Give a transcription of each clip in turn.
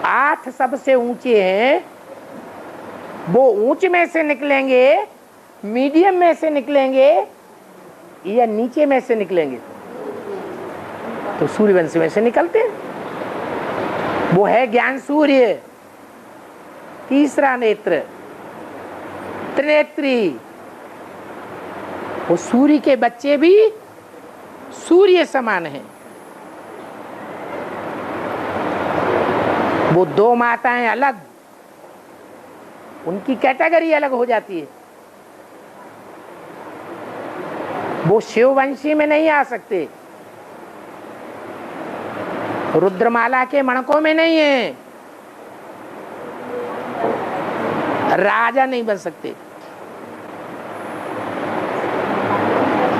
8 सबसे ऊंचे हैं, वो ऊंच में से निकलेंगे, मीडियम में से निकलेंगे या नीचे में से निकलेंगे? तो सूर्यवंश में से निकलते हैं। वो है ज्ञान सूर्य, तीसरा नेत्र, त्रिनेत्री। वो सूर्य के बच्चे भी सूर्य समान हैं। वो 2 माताएं अलग, उनकी कैटेगरी अलग हो जाती है। वो शिववंशी में नहीं आ सकते, रुद्रमाला के मणकों में नहीं है, राजा नहीं बन सकते।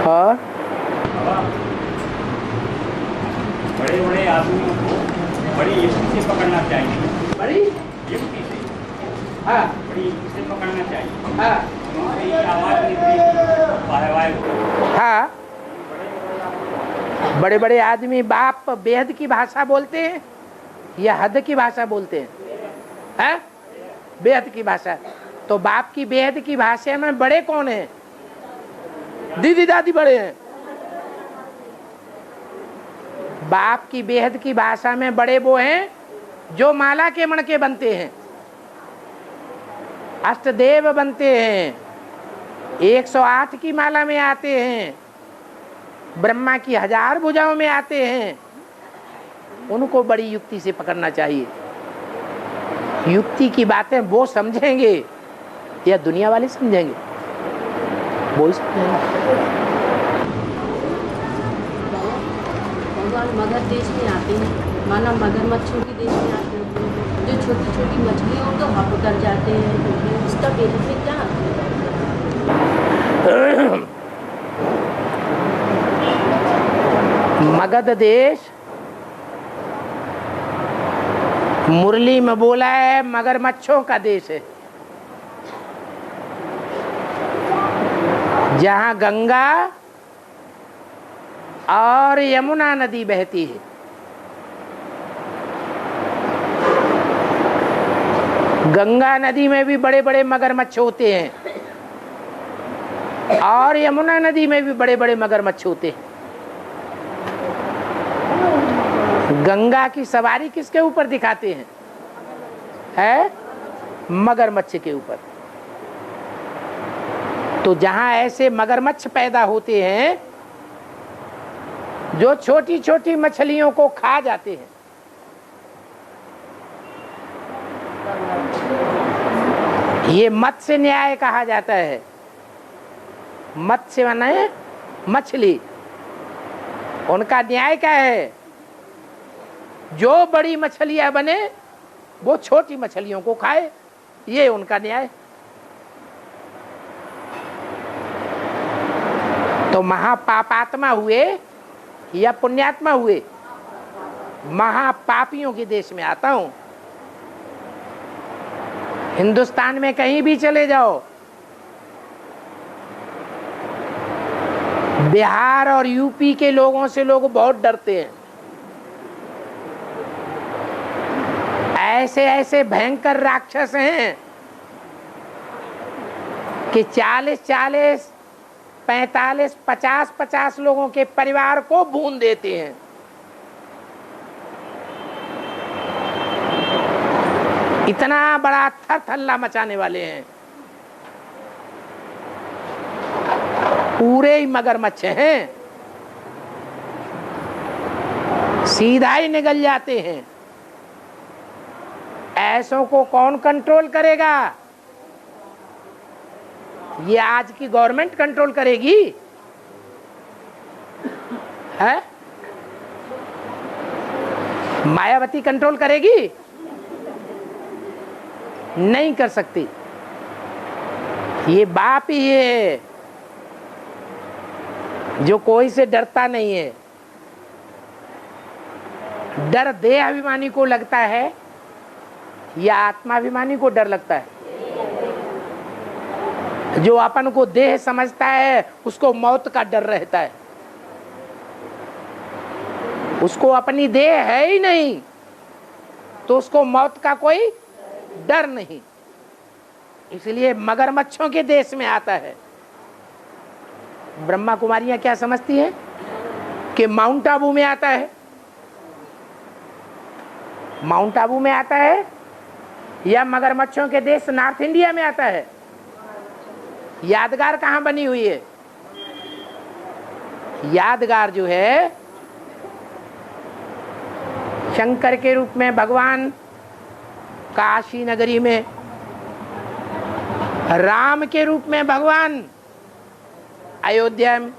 और बड़े बड़े आदमियों को बड़ी युक्ति से पकड़ना चाहिए। बड़ी युक्ति से, हाँ, बड़ी युक्ति से पकड़ना चाहिए। हाँ, उनसे ये आवाज निकलेगी, वाह वाह। हाँ। बड़े बड़े आदमी बाप बेहद की भाषा बोलते हैं या हद की भाषा बोलते हैं? हैं? बेहद की भाषा। तो बाप की बेहद की भाषा में बड़े कौन हैं? दीदी दादी बड़े हैं। बाप की बेहद की भाषा में बड़े वो हैं जो माला के मणके बनते हैं, अष्टदेव बनते हैं, 108 की माला में आते हैं, ब्रह्मा की 1000 भुजाओं में आते हैं। उनको बड़ी युक्ति से पकड़ना चाहिए। युक्ति की बातें वो समझेंगे या दुनिया वाले समझेंगे? वो ही समझेंगे। भगवान मगर देश में आते हैं, माना मगरमच्छों के देश में आते हैं, जो छोटी छोटी मछलियों को हप कर जाते हैं। उसका बेनिफिट क्या है? मगध देश मुरली में बोला है मगरमच्छों का देश है, जहां गंगा और यमुना नदी बहती है। गंगा नदी में भी बड़े बड़े मगरमच्छ होते हैं और यमुना नदी में भी बड़े बड़े मगरमच्छ होते हैं। गंगा की सवारी किसके ऊपर दिखाते हैं? है मगरमच्छ के ऊपर। तो जहां ऐसे मगरमच्छ पैदा होते हैं जो छोटी छोटी मछलियों को खा जाते हैं, ये मत्स्य न्याय कहा जाता है। मत्स्य माने मछली, उनका न्याय क्या है? जो बड़ी मछलियां बने वो छोटी मछलियों को खाए, ये उनका न्याय। तो महापापात्मा हुए या पुण्यात्मा हुए? महापापियों के देश में आता हूं। हिंदुस्तान में कहीं भी चले जाओ, बिहार और यूपी के लोगों से लोग बहुत डरते हैं। ऐसे ऐसे भयंकर राक्षस हैं कि 40-40, 45, 50-50 लोगों के परिवार को भून देते हैं। इतना बड़ा थर थल्ला मचाने वाले हैं। पूरे ही मगरमच्छ हैं, सीधा ही निगल जाते हैं। ऐसों को कौन कंट्रोल करेगा? ये आज की गवर्नमेंट कंट्रोल करेगी? है? मायावती कंट्रोल करेगी? नहीं कर सकती। ये बाप ही है जो कोई से डरता नहीं है। डर देह अभिमानी को लगता है या आत्माभिमानी को डर लगता है? जो अपन को देह समझता है उसको मौत का डर रहता है, उसको अपनी देह है ही नहीं। तो उसको मौत का कोई डर नहीं, इसलिए मगरमच्छों के देश में आता है। ब्रह्मा कुमारियां क्या समझती हैं कि माउंट आबू में आता है, माउंट आबू में आता है या मगरमच्छों के देश नॉर्थ इंडिया में आता है। यादगार कहां बनी हुई है? यादगार जो है शंकर के रूप में भगवान काशी नगरी में, राम के रूप में भगवान अयोध्या में,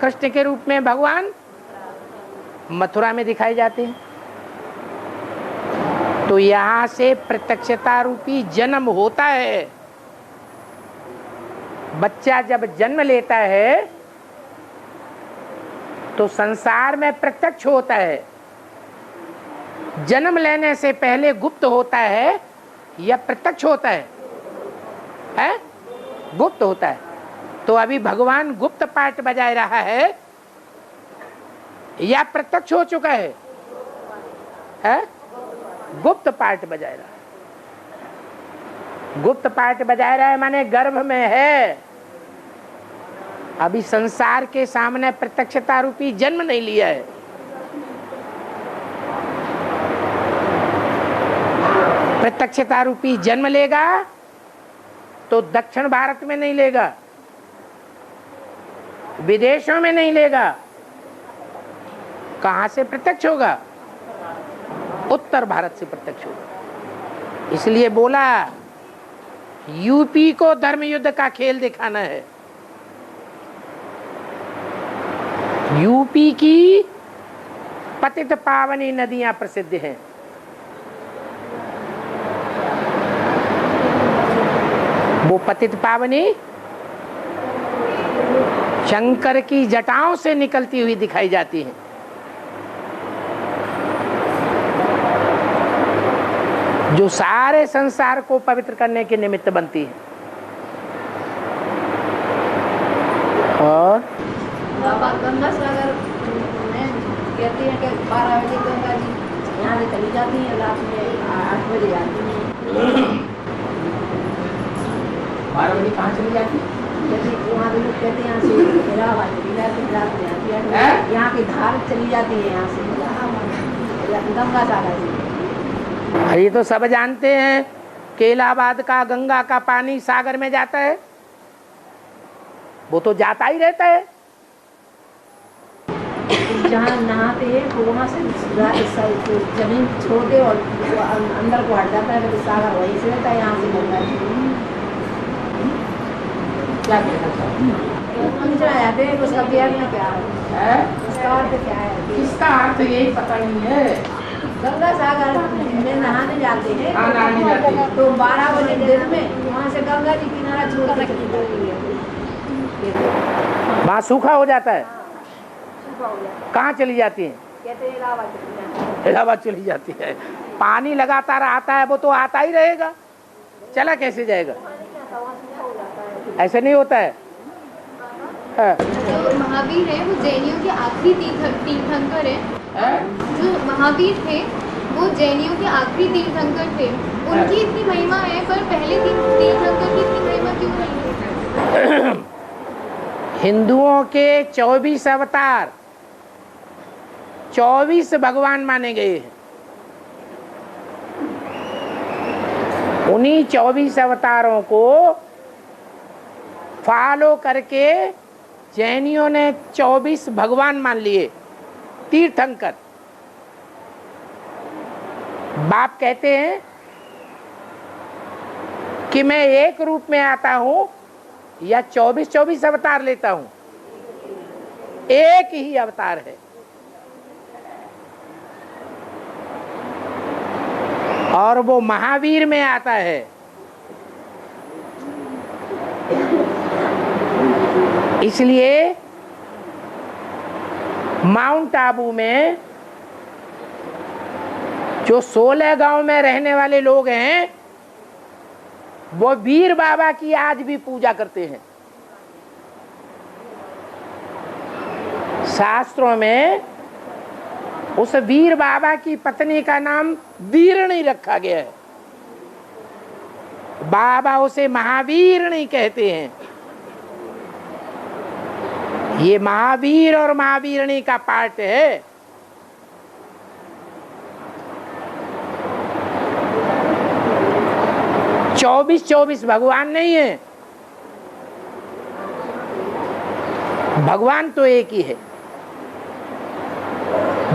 कृष्ण के रूप में भगवान मथुरा में दिखाई जाते हैं। तो यहां से प्रत्यक्षता रूपी जन्म होता है। बच्चा जब जन्म लेता है तो संसार में प्रत्यक्ष होता है। जन्म लेने से पहले गुप्त होता है या प्रत्यक्ष होता है? गुप्त होता है। तो अभी भगवान गुप्त पाठ बजाय रहा है या प्रत्यक्ष हो चुका है? गुप्त पाठ बजाय रहा है। गुप्त पाठ बजाय रहा है माने गर्भ में है, अभी संसार के सामने प्रत्यक्षता रूपी जन्म नहीं लिया है। प्रत्यक्षता रूपी जन्म लेगा तो दक्षिण भारत में नहीं लेगा, विदेशों में नहीं लेगा। कहां से प्रत्यक्ष होगा? उत्तर भारत से प्रत्यक्ष होगा। इसलिए बोला यूपी को धर्म युद्ध का खेल दिखाना है। यूपी की पतित पावनी नदियां प्रसिद्ध हैं। वो पतित पावनी शंकर की जटाओं से निकलती हुई दिखाई जाती हैं। जो सारे संसार को पवित्र करने के निमित्त बनती है। और बाबा गंगा सागर में कहते हैं कि 12 बजे गंगा जी यहाँ से चली जाती है, रात में 8 बजे जाती है। 12 बजे कहाँ चली जाती है? जैसे वहाँ के लोग कहते हैं यहाँ से इलाहाबाद चली जाती है, रात में आती है। यहाँ की धार चली जाती है यहाँ से गंगा सागर से। ये तो सब जानते हैं कि इलाहाबाद का गंगा का पानी सागर में जाता है, वो तो जाता ही रहता है। जहाँ नहाते हैं तो वहाँ से जमीन छोड़ दे और अंदर को हट जाता है, तो सागर वहीं से रहता है, यहाँ से गंगा जी क्या कहना चाहते जाते हैं। उसका क्या है, उसका अर्थ क्या है? इसका अर्थ यही पता नहीं है। गंगा सागर में नहाने जाते हैं नहाने जाते हैं। तो 12 बजे दिन में वहाँ से गंगा जी किनारा छोड़ के चली जाती है। वहाँ सूखा हो जाता है। कहाँ चली जाती है? कहते हैं इलाहाबाद चली जाती है। इलाहाबाद चली जाती है। पानी लगातार आता है, वो तो आता ही रहेगा, चला कैसे जाएगा? ऐसे नहीं होता है। जो महावीर है वो जैनियों के आखिरी तीर्थंकर है। जो महावीर थे वो जैनियों के आखिरी तीर्थंकर थे। उनकी इतनी महिमा है, पर पहले तीर्थंकर की इतनी महिमा क्यों नहीं है? हिंदुओं के 24 अवतार, 24 भगवान माने गए हैं। उन्हीं 24 अवतारों को फॉलो करके जैनियों ने 24 भगवान मान लिए, तीर्थंकर। बाप कहते हैं कि मैं एक रूप में आता हूं या 24 अवतार लेता हूं? एक ही अवतार है। और वो महावीर में आता है। इसलिए माउंट आबू में जो 16 गांव में रहने वाले लोग हैं वो वीर बाबा की आज भी पूजा करते हैं। शास्त्रों में उस वीर बाबा की पत्नी का नाम वीरणी रखा गया है। बाबा उसे महावीरणी कहते हैं। ये महावीर और महावीरणी का पार्ट है। चौबीस भगवान नहीं है, भगवान तो एक ही है।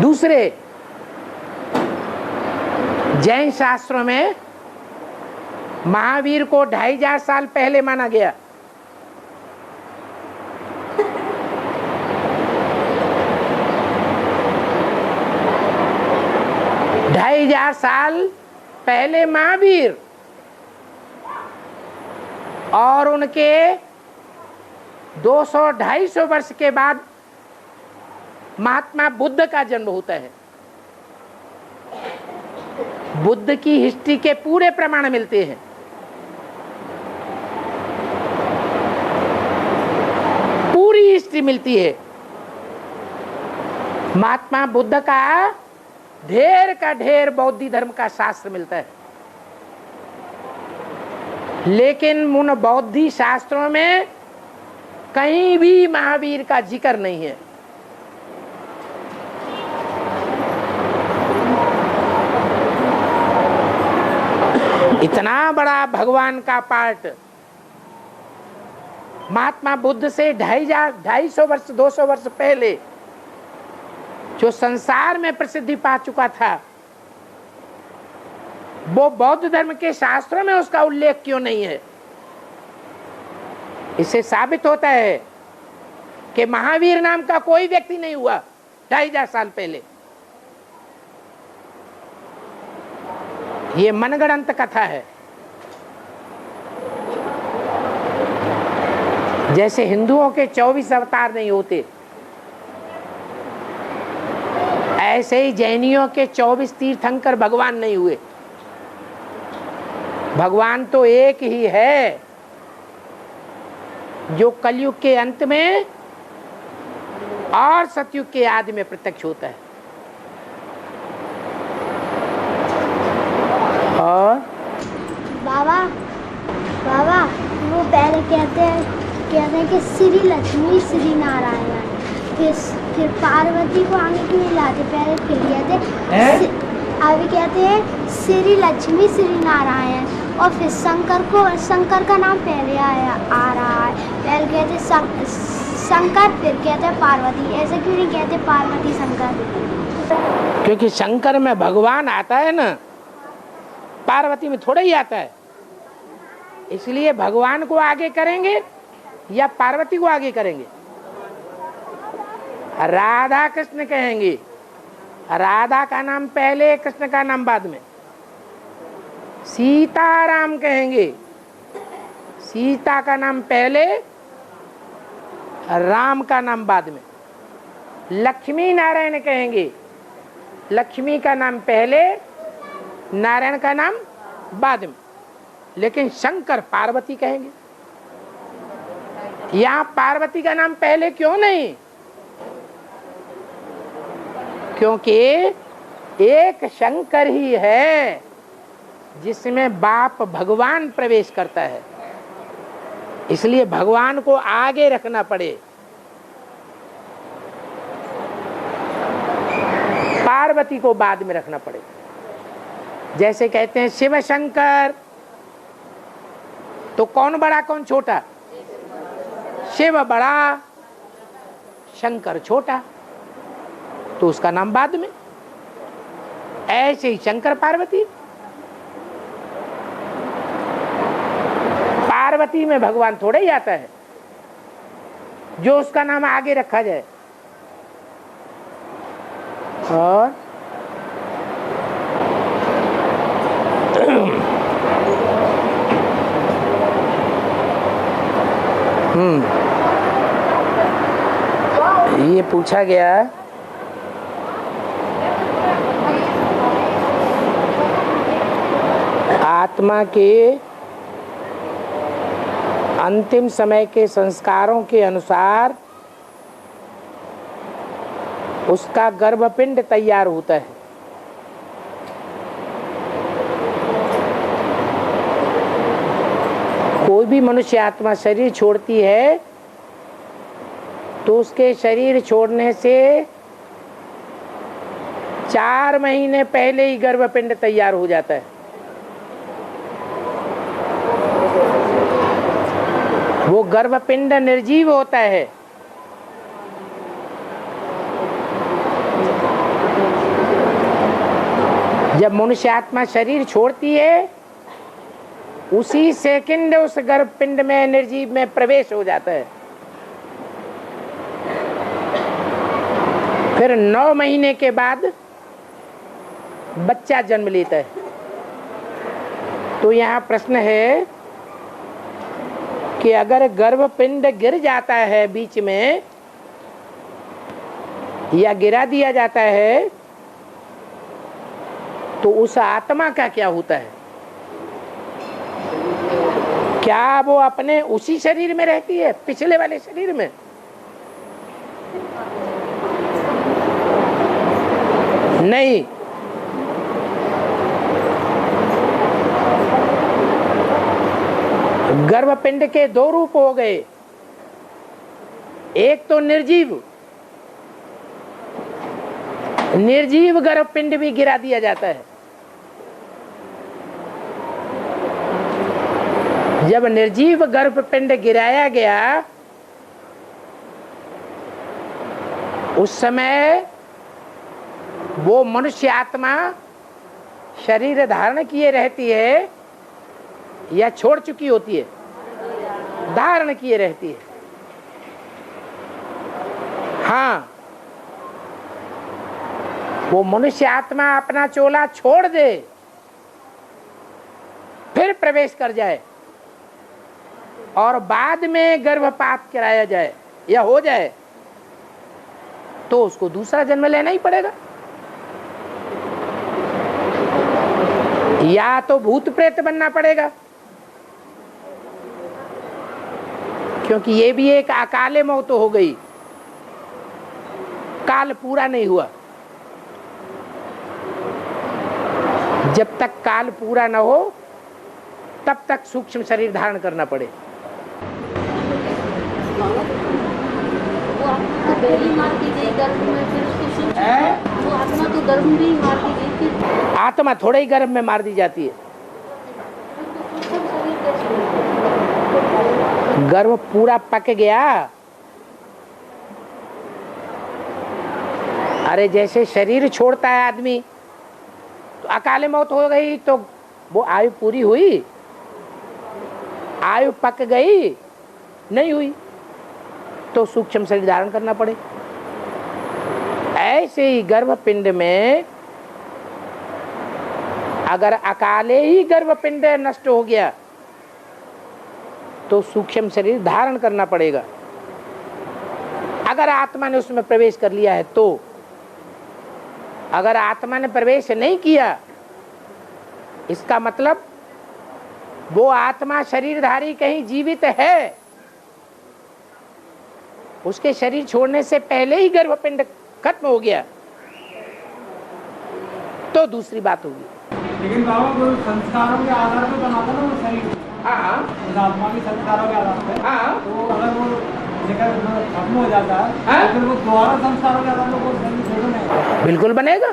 दूसरे, जैन शास्त्रों में महावीर को 2500 साल पहले माना गया। ढाई हजार साल पहले महावीर और उनके 200-250 वर्ष के बाद महात्मा बुद्ध का जन्म होता है। बुद्ध की हिस्ट्री के पूरे प्रमाण मिलते हैं। पूरी हिस्ट्री मिलती है। महात्मा बुद्ध का ढेर का ढेर बौद्ध धर्म का शास्त्र मिलता है, लेकिन उन बौद्धी शास्त्रों में कहीं भी महावीर का जिक्र नहीं है। इतना बड़ा भगवान का पार्ट महात्मा बुद्ध से 250 वर्ष 200 वर्ष पहले जो संसार में प्रसिद्धि पा चुका था, वो बौद्ध धर्म के शास्त्रों में उसका उल्लेख क्यों नहीं है? इससे साबित होता है कि महावीर नाम का कोई व्यक्ति नहीं हुआ 2500 साल पहले। ये मनगढ़ंत कथा है। जैसे हिंदुओं के 24 अवतार नहीं होते, ऐसे ही जैनियों के 24 तीर्थंकर भगवान नहीं हुए। भगवान तो एक ही है, जो कलयुग के अंत में और सतयुग के आदि में प्रत्यक्ष होता है। और बाबा वो पहले कहते हैं कि श्री लक्ष्मी श्री नारायण, फिर पार्वती को आगे क्यों नहीं लाते? पहले फिर कहते अभी कहते हैं श्री लक्ष्मी श्री नारायण, और फिर शंकर का नाम पहले आ रहा है। पहले कहते शंकर, फिर कहते पार्वती। ऐसे क्यों नहीं कहते पार्वती शंकर? क्योंकि शंकर में भगवान आता है ना, पार्वती में थोड़ा ही आता है। इसलिए भगवान को आगे करेंगे या पार्वती को आगे करेंगे? राधा कृष्ण कहेंगे, राधा का नाम पहले, कृष्ण का नाम बाद में। सीताराम कहेंगे, सीता का नाम पहले, राम का नाम बाद में। लक्ष्मी नारायण कहेंगे, लक्ष्मी का नाम पहले, नारायण का नाम बाद में। लेकिन शंकर पार्वती कहेंगे। यहां पार्वती का नाम पहले क्यों नहीं? क्योंकि एक शंकर ही है जिसमें बाप भगवान प्रवेश करता है, इसलिए भगवान को आगे रखना पड़े, पार्वती को बाद में रखना पड़े। जैसे कहते हैं शिव शंकर, तो कौन बड़ा कौन छोटा? शिव बड़ा, शंकर छोटा, तो उसका नाम बाद में। ऐसे ही शंकर पार्वती, पार्वती में भगवान थोड़ा ही आता है जो उसका नाम आगे रखा जाए। और ये पूछा गया आत्मा के अंतिम समय के संस्कारों के अनुसार उसका गर्भपिंड तैयार होता है। कोई भी मनुष्य आत्मा शरीर छोड़ती है तो उसके शरीर छोड़ने से 4 महीने पहले ही गर्भपिंड तैयार हो जाता है। वो गर्भपिंड निर्जीव होता है। जब मनुष्य आत्मा शरीर छोड़ती है उसी सेकंड उस गर्भपिंड में निर्जीव में प्रवेश हो जाता है। फिर 9 महीने के बाद बच्चा जन्म लेता है। तो यहाँ प्रश्न है कि अगर गर्भपिंड गिर जाता है बीच में या गिरा दिया जाता है तो उस आत्मा का क्या होता है? क्या वो अपने उसी शरीर में रहती है, पिछले वाले शरीर में? नहीं। गर्भपिंड के 2 रूप हो गए। एक तो निर्जीव गर्भपिंड भी गिरा दिया जाता है। जब निर्जीव गर्भपिंड गिराया गया उस समय वो मनुष्य आत्मा शरीर धारण किए रहती है या छोड़ चुकी होती है? धारण किए रहती है। हाँ, वो मनुष्य आत्मा अपना चोला छोड़ दे फिर प्रवेश कर जाए और बाद में गर्भपात कराया जाए या हो जाए तो उसको दूसरा जन्म लेना ही पड़ेगा। या तो भूत प्रेत बनना पड़ेगा, क्योंकि ये भी एक अकाले मौत हो गई, काल पूरा नहीं हुआ। जब तक काल पूरा न हो तब तक सूक्ष्म शरीर धारण करना पड़े। वो आत्मा तो गर्भ में ही मार दी गई थी। आत्मा थोड़े ही गर्भ में मार दी जाती है। गर्भ पूरा पक गया। अरे जैसे शरीर छोड़ता है आदमी तो अकाले मौत हो गई तो वो आयु पूरी हुई? आयु पक गई? नहीं हुई। तो सूक्ष्म शरीर धारण करना पड़े। ऐसे ही गर्भपिंड में अगर अकाले ही गर्भपिंड नष्ट हो गया तो सूक्ष्म शरीर धारण करना पड़ेगा। अगर आत्मा ने उसमें प्रवेश कर लिया है तो। अगर आत्मा ने प्रवेश नहीं किया इसका मतलब वो आत्मा शरीरधारी कहीं जीवित है, उसके शरीर छोड़ने से पहले ही गर्भपिंड खत्म हो गया तो दूसरी बात होगी। लेकिन बाबा वो संस्कारों के आधार पर बनाता ना वो शरीर। हाँ, उस आत्मा के संस्कारों के आधार पर। हाँ, तो अगर वो जगह खत्म हो जाता है हाँ? तो फिर वो दोबारा संस्कारों के आधार पर वो शरीर थोड़ा नहीं बिल्कुल बनेगा।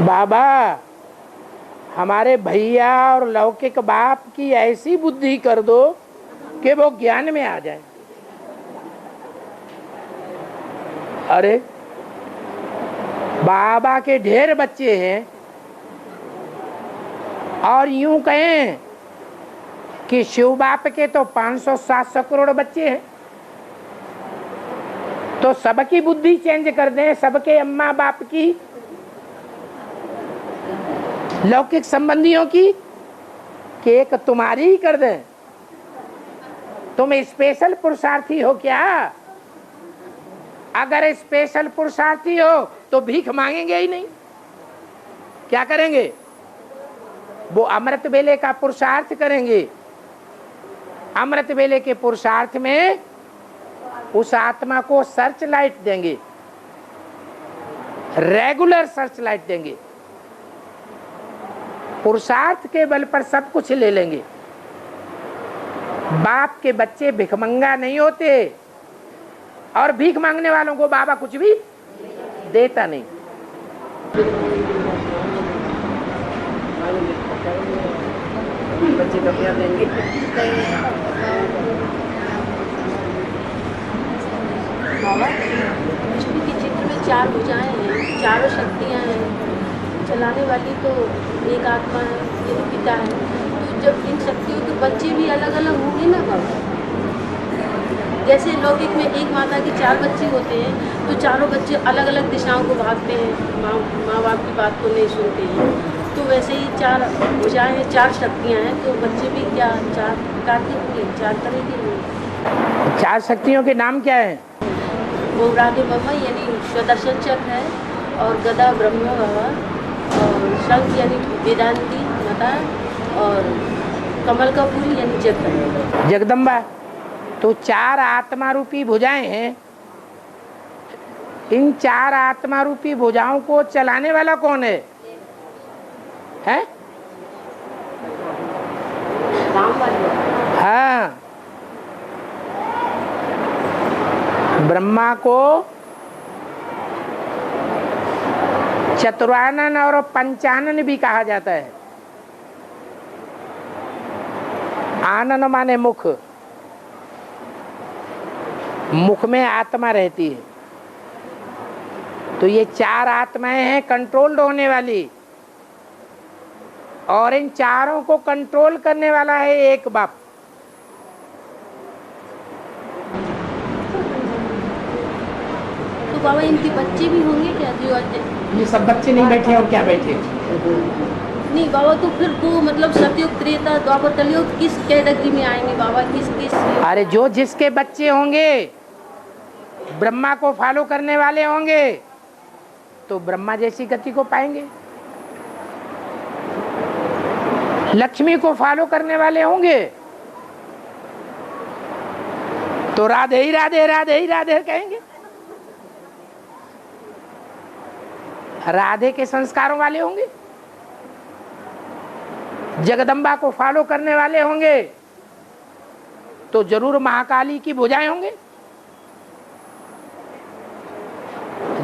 बाबा हमारे भैया और लौकिक बाप की ऐसी बुद्धि कर दो कि वो ज्ञान में आ जाए। अरे बाबा के ढेर बच्चे हैं और यूं कहें कि शिव बाप के तो 500-700 करोड़ बच्चे हैं तो सबकी बुद्धि चेंज कर दें, सबके अम्मा बाप की, लौकिक संबंधियों की, कि एक तुम्हारी ही कर दें। तुम स्पेशल पुरुषार्थी हो क्या? अगर स्पेशल पुरुषार्थी हो तो भीख मांगेंगे ही नहीं। क्या करेंगे? वो अमृत बेले का पुरुषार्थ करेंगे। अमृत वेले के पुरुषार्थ में उस आत्मा को सर्च लाइट देंगे, रेगुलर सर्च लाइट देंगे। पुरुषार्थ के बल पर सब कुछ ले लेंगे। बाप के बच्चे भिखमंगा नहीं होते, और भीख मांगने वालों को बाबा कुछ भी देता नहीं। बच्चे तो क्या देंगे? बाबा विष्णु के चित्र में 4 भुजाएं हैं, चारों शक्तियां हैं। चलाने वाली तो एक आत्मा है, यही पिता है। तो जब इन शक्तियों के बच्चे भी अलग अलग होंगे ना बाबा, जैसे लौकिक में एक माता के 4 बच्चे होते हैं, तो चारों बच्चे अलग अलग दिशाओं को भागते हैं, माँ बाप की बात को नहीं सुनते हैं। तो वैसे ही 4 भुजाएं हैं, 4 शक्तियां हैं, तो बच्चे भी क्या 4 प्रकार के होंगे, 4 तरह के होंगे। 4 शक्तियों के नाम क्या हैं? वो राधे बाबा यानी स्वदर्शन चक्र है, और गदा ब्रह्म बाबा, और शंख यानी वेदांती माता, और कमल का फूल यानी जगदम्बा। जगदम्बा। तो 4 आत्मा रूपी भुजाएं हैं। इन 4 आत्मा रूपी भुजाओं को चलाने वाला कौन है? हैं? हाँ, ब्रह्मा को चतुरानन और पंचानन भी कहा जाता है। आनन माने मुख, मुख में आत्मा रहती है। तो ये 4 आत्माएं हैं कंट्रोल्ड होने वाली, और इन चारों को कंट्रोल करने वाला है एक बाप। तो बाबा इनके बच्चे भी होंगे क्या? जो ये सब बच्चे नहीं बैठे और क्या बैठे? नहीं बाबा, तो फिर तो मतलब सतयुग, त्रेता, द्वापर, कलयुग किस कैटेगरी में आएंगे बाबा? किस? अरे जो जिसके बच्चे होंगे, ब्रह्मा को फॉलो करने वाले होंगे, तो ब्रह्मा जैसी गति को पाएंगे। लक्ष्मी को फॉलो करने वाले होंगे, तो राधे ही राधे, राधे ही राधे कहेंगे। राधे के संस्कारों वाले होंगे। जगदम्बा को फॉलो करने वाले होंगे, तो जरूर महाकाली की भुजाएं होंगे।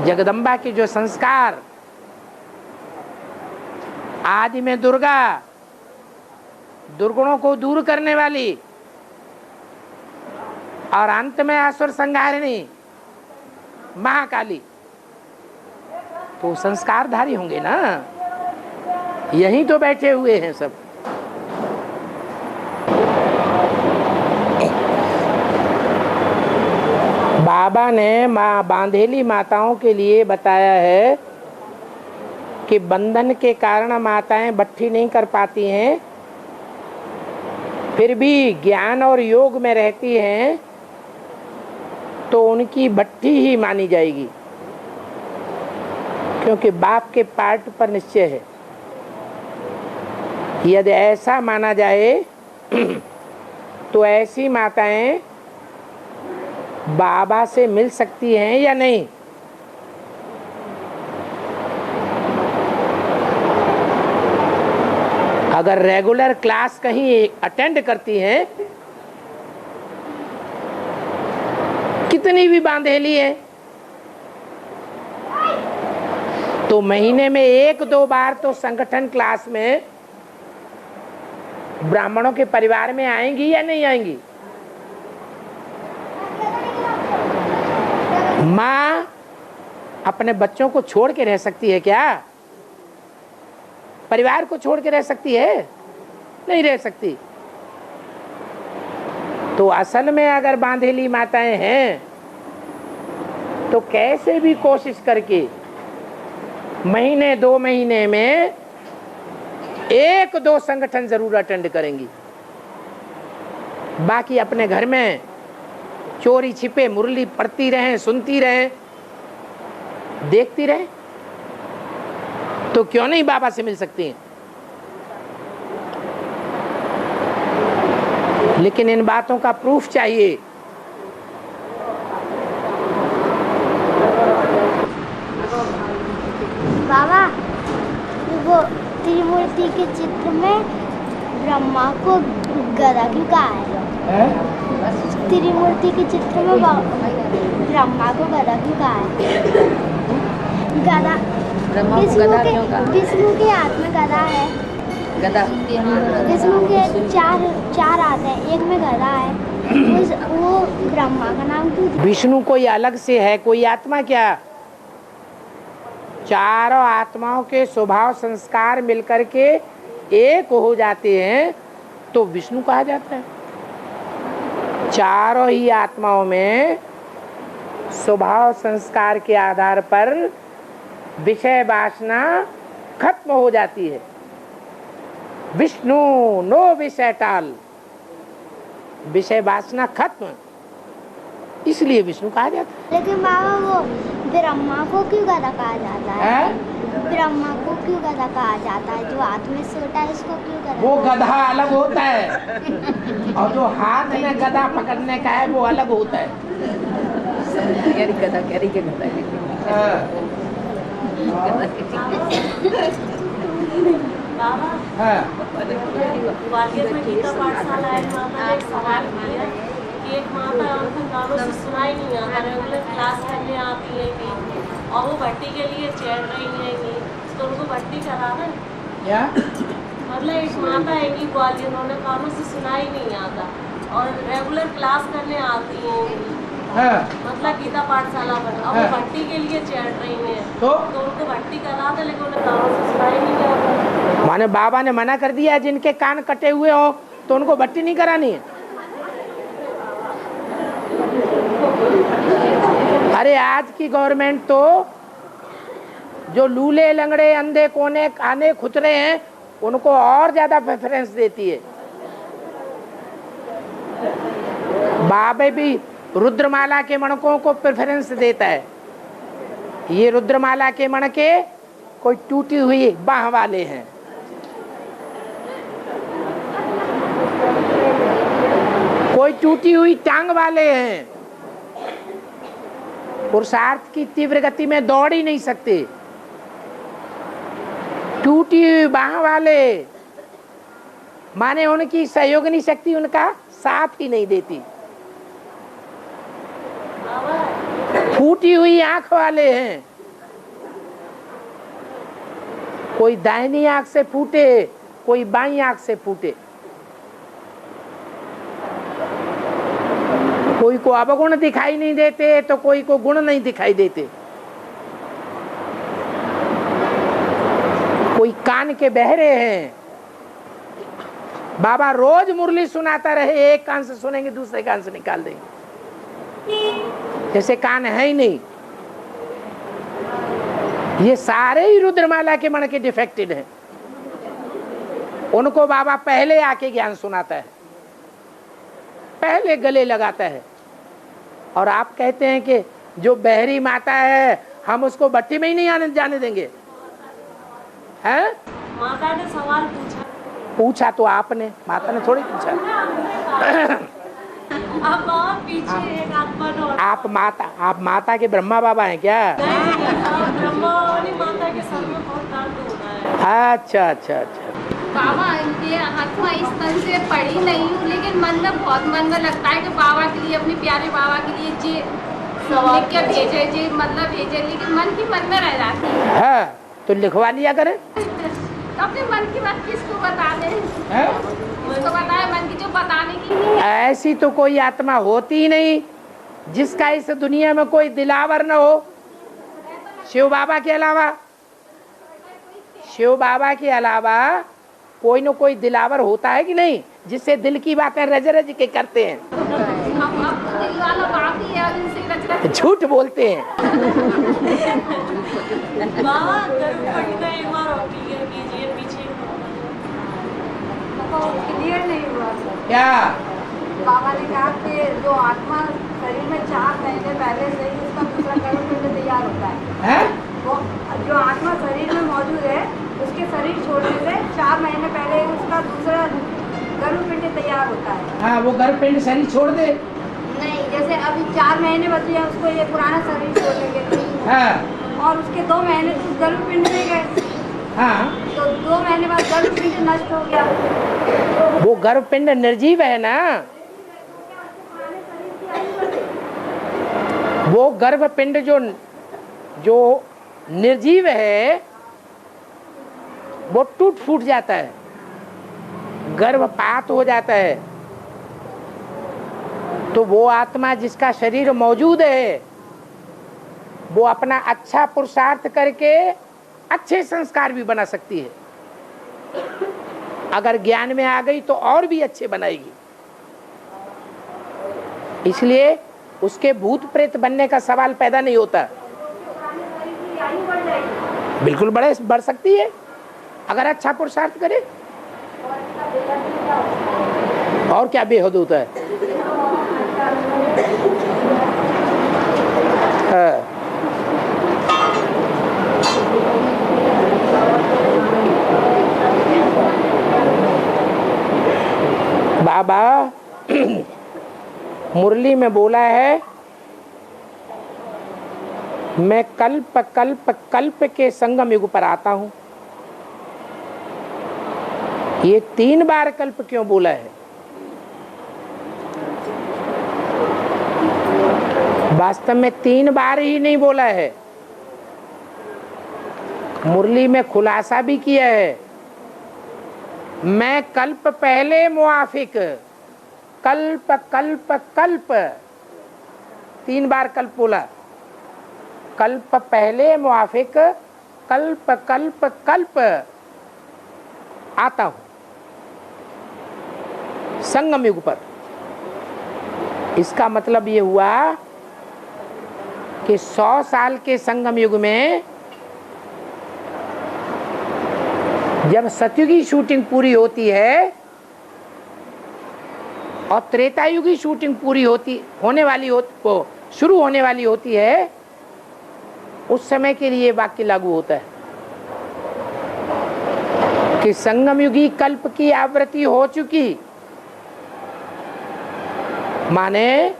जगदम्बा के जो संस्कार, आदि में दुर्गा, दुर्गुणों को दूर करने वाली, और अंत में असुर संहारिणी महाकाली, तो संस्कारधारी होंगे ना। यहीं तो बैठे हुए हैं सब। बाबा ने माँ बांधेली माताओं के लिए बताया है कि बंधन के कारण माताएं बट्ठी नहीं कर पाती हैं, फिर भी ज्ञान और योग में रहती हैं, तो उनकी भट्ठी ही मानी जाएगी, क्योंकि बाप के पार्ट पर निश्चय है। यदि ऐसा माना जाए तो ऐसी माताएं बाबा से मिल सकती हैं या नहीं? अगर रेगुलर क्लास कहीं अटेंड करती हैं, कितनी भी बांधेली है, तो महीने में 1-2 बार तो संगठन क्लास में ब्राह्मणों के परिवार में आएंगी या नहीं आएंगी? माँ अपने बच्चों को छोड़ के रह सकती है क्या? परिवार को छोड़ के रह सकती है? नहीं रह सकती। तो असल में अगर बांधेली माताएं हैं, तो कैसे भी कोशिश करके महीने 2 महीने में 1-2 संगठन जरूर अटेंड करेंगी। बाकी अपने घर में चोरी छिपे मुरली पढ़ती रहें, सुनती रहें, देखती रहें, तो क्यों नहीं बाबा से मिल सकती हैं? लेकिन इन बातों का प्रूफ चाहिए। बाबा, वो त्रिमूर्ति के चित्र में ब्रह्मा को गधा क्यों कहा है? त्रिमूर्ति के चित्र में ब्रह्मा को गधा क्यों कहा है? गधा विष्णु के हाथ में गधा है। विष्णु के चार हाथ है, एक में गधा है। वो ब्रह्मा का नाम क्यों? विष्णु कोई अलग से है, कोई आत्मा क्या? चारों आत्माओं के स्वभाव संस्कार मिलकर के एक हो जाते हैं तो विष्णु कहा जाता है। चारों ही आत्माओं में स्वभाव संस्कार के आधार पर विषय वासना खत्म हो जाती है। विष्णु नो विषय टाल, विषय वासना खत्म, इसलिए विष्णु कहा जाता है। लेकिन बाबा वो ब्रह्मा को क्यों गधा कहा जाता है? ब्रह्मा को क्यों गधा कहा जाता है? जो हाथ में सोटा है उसको क्यों गधा? वो गधा अलग होता है और जो हाथ में गधा पकड़ने का है वो अलग होता है। गधा कैरी के गधा ग्वालियर में गीता पाठशाला है, माता ने एक सवाल किया कि एक माता उनको कानों से सुनाई नहीं आता, रेगुलर क्लास करने आती है कि और वो भट्टी के लिए चढ़ रही है कि तो उनको भट्टी करा दें क्या? मतलब एक माता है कि ग्वालियर, उन्होंने कानों से सुनाई नहीं आता और रेगुलर क्लास करने आती है मतलब गीता पाठशाला पर, अब वो भट्टी के लिए चढ़ रही है तो उनको भट्टी करा दे, लेकिन उन्हें कानों से सुनाई नहीं आता। माने बाबा ने मना कर दिया जिनके कान कटे हुए हो तो उनको भट्टी नहीं करानी है। अरे आज की गवर्नमेंट तो जो लूले लंगड़े अंधे कोने काने खुचरे हैं उनको और ज्यादा प्रेफरेंस देती है। बाबे भी रुद्रमाला के मणकों को प्रेफरेंस देता है। ये रुद्रमाला के मणके कोई टूटी हुई बाह वाले हैं, कोई टूटी हुई टांग वाले हैं, पुरुषार्थ की तीव्र गति में दौड़ ही नहीं सकते। टूटी हुई बाह वाले माने उनकी सहयोगनी शक्ति उनका साथ ही नहीं देती। फूटी हुई आंख वाले हैं, कोई दाहिनी आंख से फूटे कोई बाईं आंख से फूटे, कोई को अवगुण दिखाई नहीं देते तो कोई को गुण नहीं दिखाई देते, कोई कान के बहरे हैं। बाबा रोज मुरली सुनाता रहे, एक कान से सुनेंगे दूसरे कान से निकाल देंगे, जैसे कान है ही नहीं। ये सारे ही रुद्रमाला के मन के डिफेक्टेड हैं। उनको बाबा पहले आके ज्ञान सुनाता है, पहले गले लगाता है। और आप कहते हैं कि जो बहरी माता है हम उसको भट्टी में ही नहीं जाने देंगे, हैं? माता ने सवाल पूछा तो आपने, माता ने थोड़ी पूछा। अब पीछे एक आत्मा आप माता के ब्रह्मा बाबा हैं क्या? ब्रह्मा वाली माता के सर में बहुत दर्द होता है। अच्छा अच्छा अच्छा। बाबा ये आत्मा इस तन से पढ़ी नहीं हूँ, लेकिन मन में बहुत मन में लगता है कि बाबा के लिए, अपने प्यारे बाबा के लिए जी लिख के भेजे जी, मतलब भेजे, लेकिन मन की मन में रह जाती है। हाँ तो लिखवा लिया करें। तो अपने मन की बात किसको बता दें? उसको बताए मन की जो बताने की नहीं है। ऐसी तो कोई आत्मा होती ही नहीं जिसका इस दुनिया में कोई दिलावर न हो, शिव बाबा के अलावा। शिव बाबा के अलावा कोई न कोई दिलावर होता है कि नहीं, जिससे दिल की बातें रज रज के करते हैं। अब दिल वाला बात ही है, उनसे रच रच झूठ बोलते हैं। बाबा पटना एक बार और क्लियर कीजिए पीछे। क्लियर नहीं हुआ क्या? बाबा ने कहा कि जो आत्मा शरीर में 4 महीने पहले से ही उसका दूसरा कर्म करके तैयार होता है। वो जो आत्मा शरीर में मौजूद है उसके शरीर छोड़ने से 4 महीने पहले उसका दूसरा गर्भपिंड तैयार होता है। हाँ, वो गर्भपिंड शरीर छोड़ दे। नहीं, जैसे अभी 4 महीने बचे हैं उसको ये पुराना शरीर छोड़ने के लिए। हाँ और उसके 2 महीने तो गर्भपिंड में गए। हाँ, तो 2 महीने बाद गर्भपिंड नष्ट हो गया। वो गर्भपिंड निर्जीव है ना, वो गर्भपिंड जो निर्जीव है वो टूट फूट जाता है, गर्भपात हो जाता है। तो वो आत्मा जिसका शरीर मौजूद है वो अपना अच्छा पुरुषार्थ करके अच्छे संस्कार भी बना सकती है। अगर ज्ञान में आ गई तो और भी अच्छे बनाएगी। इसलिए उसके भूत प्रेत बनने का सवाल पैदा नहीं होता। बिल्कुल बढ़ सकती है अगर अच्छा पुरुषार्थ करे। और क्या बेहद होता है। बाबा मुरली में बोला है, मैं कल्प कल्प कल्प के संगम युग पर आता हूं। ये 3 बार कल्प क्यों बोला है? वास्तव में 3 बार ही नहीं बोला है, मुरली में खुलासा भी किया है। मैं कल्प पहले मुआफिक, कल्प कल्प कल्प, 3 बार कल्प बोला। कल्प पहले मुआफिक, कल्प कल्प कल्प आता हूं संगम युग पर। इसका मतलब ये हुआ कि 100 साल के संगम युग में जब सतयुगी शूटिंग पूरी होती है और त्रेतायुगी शूटिंग पूरी शुरू होने वाली होती है, उस समय के लिए वाक्य लागू होता है कि संगम युगी कल्प की आवृत्ति हो चुकी। माने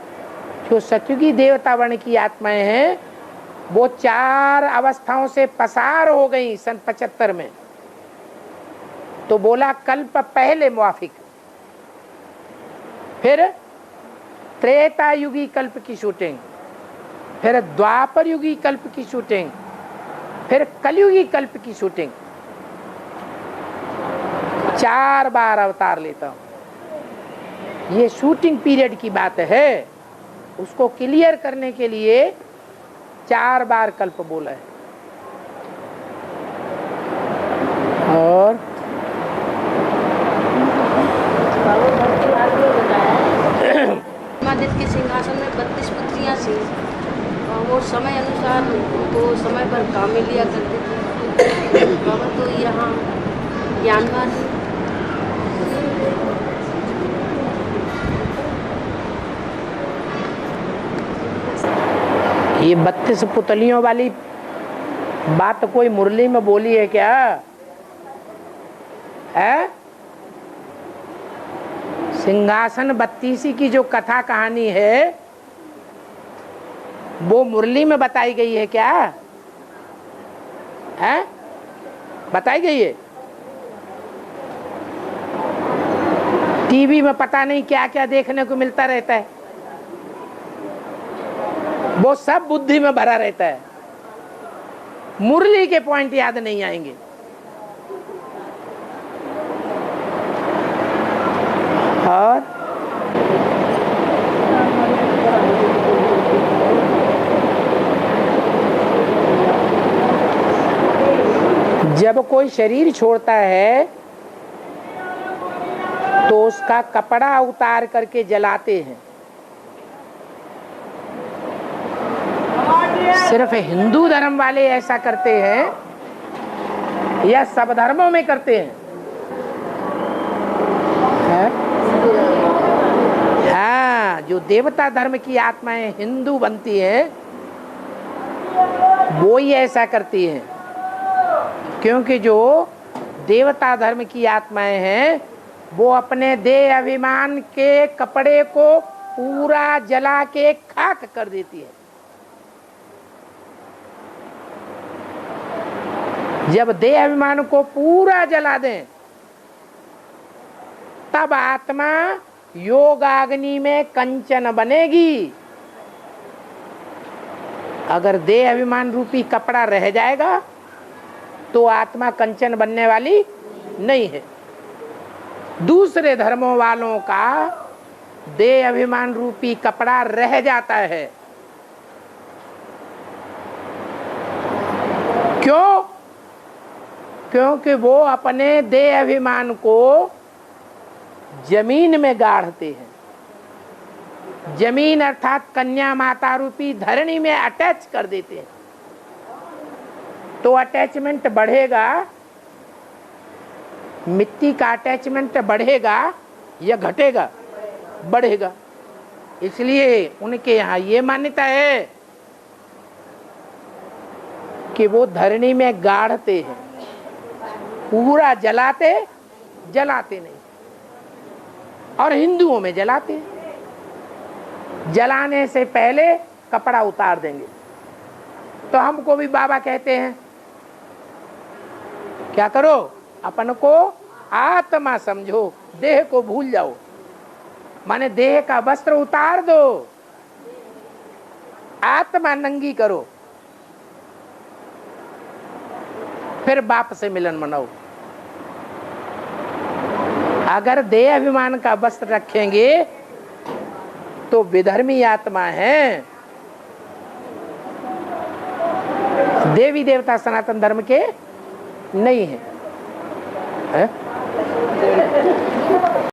जो सतयुगी देवता वर्ण की आत्माएं हैं वो 4 अवस्थाओं से पसार हो गई सन 75 में। तो बोला कल्प पहले मुआफिक, फिर त्रेता युगी कल्प की शूटिंग, फिर द्वापर युगी कल्प की शूटिंग, फिर कलयुगी कल्प की शूटिंग। 4 बार अवतार लेता हूं। ये शूटिंग पीरियड की बात है, उसको क्लियर करने के लिए 4 बार कल्प बोला है। और महादेव के सिंहासन में 32 पुत्रियां थी और वो समय अनुसार उनको समय पर काम में लिया करते थे। बाबा तो यहाँ ज्ञानवान ये 32 पुतलियों वाली बात कोई मुरली में बोली है क्या? है सिंहासन 32 की जो कथा कहानी है वो मुरली में बताई गई है क्या? है बताई गई है? टीवी में पता नहीं क्या क्या देखने को मिलता रहता है, वो सब बुद्धि में भरा रहता है, मुरली के पॉइंट याद नहीं आएंगे। और जब कोई शरीर छोड़ता है तो उसका कपड़ा उतार करके जलाते हैं। सिर्फ हिंदू धर्म वाले ऐसा करते हैं या सब धर्मों में करते हैं? हाँ, जो देवता धर्म की आत्माएं हिंदू बनती हैं वो ही ऐसा करती हैं, क्योंकि जो देवता धर्म की आत्माएं हैं वो अपने देह अभिमान के कपड़े को पूरा जला के खाक कर देती है। जब देह अभिमान को पूरा जला दें तब आत्मा योगाग्नि में कंचन बनेगी। अगर देह अभिमान रूपी कपड़ा रह जाएगा तो आत्मा कंचन बनने वाली नहीं है। दूसरे धर्मों वालों का देह अभिमान रूपी कपड़ा रह जाता है। क्यों? क्योंकि वो अपने देह अभिमान को जमीन में गाड़ते हैं। जमीन अर्थात कन्या माता रूपी धरणी में अटैच कर देते हैं। तो अटैचमेंट बढ़ेगा, मिट्टी का अटैचमेंट बढ़ेगा या घटेगा? बढ़ेगा। इसलिए उनके यहाँ ये मान्यता है कि वो धरणी में गाड़ते हैं, पूरा जलाते नहीं। और हिंदुओं में जलाते हैं, जलाने से पहले कपड़ा उतार देंगे। तो हमको भी बाबा कहते हैं क्या करो, अपन को आत्मा समझो, देह को भूल जाओ। माने देह का वस्त्र उतार दो, आत्मा नंगी करो, फिर बाप से मिलन मनाओ। अगर देह अभिमान का वस्त्र रखेंगे तो विधर्मी आत्मा है। देवी देवता सनातन धर्म के नहीं है, है?